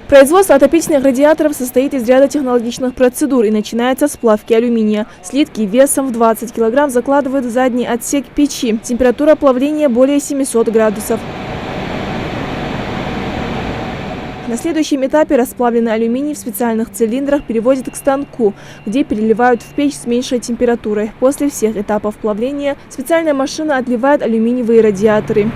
Производство отопительных радиаторов состоит из ряда технологичных процедур и начинается с плавки алюминия. Слитки весом в 20 кг закладывают в задний отсек печи. Температура плавления более 700 градусов. На следующем этапе расплавленный алюминий в специальных цилиндрах переводят к станку, где переливают в печь с меньшей температурой. После всех этапов плавления специальная машина отливает алюминиевые радиаторы.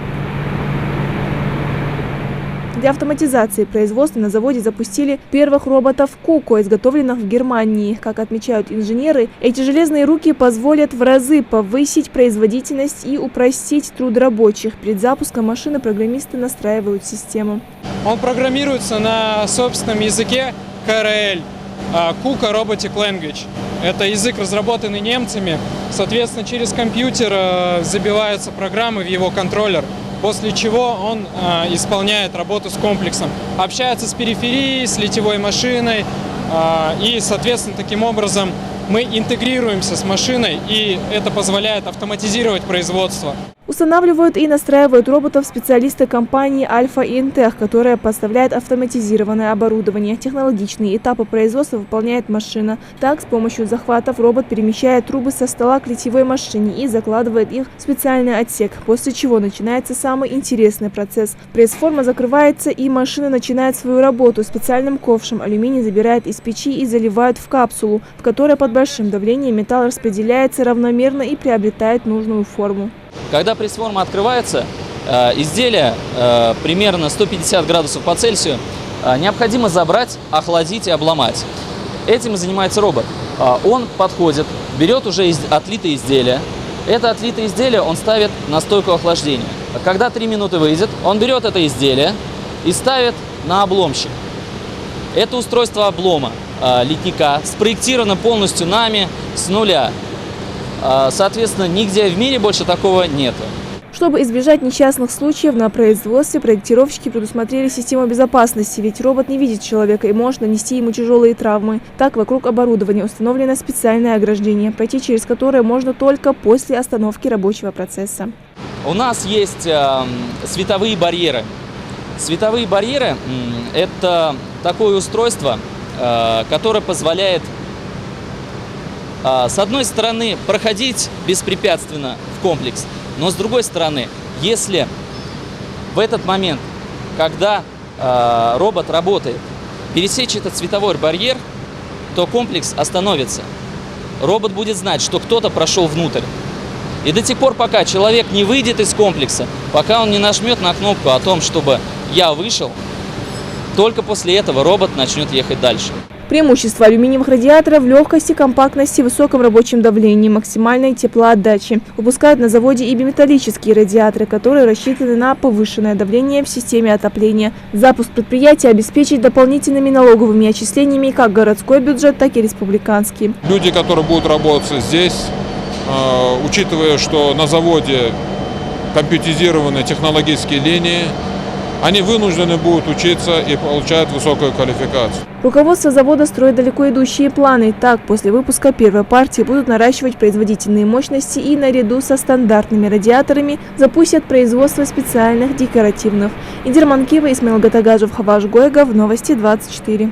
Для автоматизации производства на заводе запустили первых роботов КУКО, изготовленных в Германии. Как отмечают инженеры, эти железные руки позволят в разы повысить производительность и упростить труд рабочих. Перед запуском машины программисты настраивают систему. Он программируется на собственном языке KRL, KUKA Robotic Language. Это язык, разработанный немцами. Соответственно, через компьютер забиваются программы в его контроллер, после чего он исполняет работу с комплексом, общается с периферией, с литьевой машиной, и, соответственно, таким образом мы интегрируемся с машиной, и это позволяет автоматизировать производство. Устанавливают и настраивают роботов специалисты компании Альфа и Интех, которая поставляет автоматизированное оборудование. Технологичные этапы производства выполняет машина. Так, с помощью захватов робот перемещает трубы со стола к литьевой машине и закладывает их в специальный отсек, после чего начинается самый интересный процесс. Пресс-форма закрывается, и машина начинает свою работу. Специальным ковшем алюминий забирает из печи и заливают в капсулу, в которой под большим давлением металл распределяется равномерно и приобретает нужную форму. Когда пресс-форма открывается, изделие примерно 150 градусов по Цельсию необходимо забрать, охладить и обломать. Этим и занимается робот. Он подходит, берет уже отлитое изделие. Это отлитое изделие он ставит на стойку охлаждения. Когда 3 минуты выйдет, он берет это изделие и ставит на обломщик. Это устройство облома литника спроектировано полностью нами с нуля. Соответственно, нигде в мире больше такого нет. Чтобы избежать несчастных случаев на производстве, проектировщики предусмотрели систему безопасности, ведь робот не видит человека и может нанести ему тяжелые травмы. Так, вокруг оборудования установлено специальное ограждение, пройти через которое можно только после остановки рабочего процесса. У нас есть световые барьеры. Световые барьеры – это такое устройство, которое позволяет с одной стороны проходить беспрепятственно в комплекс, но с другой стороны, если в этот момент, когда робот работает, пересечь этот световой барьер, то комплекс остановится. Робот будет знать, что кто-то прошел внутрь. И до тех пор, пока человек не выйдет из комплекса, пока он не нажмет на кнопку о том, чтобы «я вышел», только после этого робот начнет ехать дальше. Преимущество алюминиевых радиаторов в легкости, компактности, высоком рабочем давлении, максимальной теплоотдаче. Выпускают на заводе и биметаллические радиаторы, которые рассчитаны на повышенное давление в системе отопления. Запуск предприятия обеспечить дополнительными налоговыми отчислениями как городской бюджет, так и республиканский. Люди, которые будут работать здесь, учитывая, что на заводе компьютеризированы технологические линии, они вынуждены будут учиться и получать высокую квалификацию. Руководство завода строит далеко идущие планы. Так, после выпуска первой партии будут наращивать производительные мощности и наряду со стандартными радиаторами запустят производство специальных декоративных. Индир Манкива, Исмаил Гатагажев, Хаваш Гойгов, Новости 24.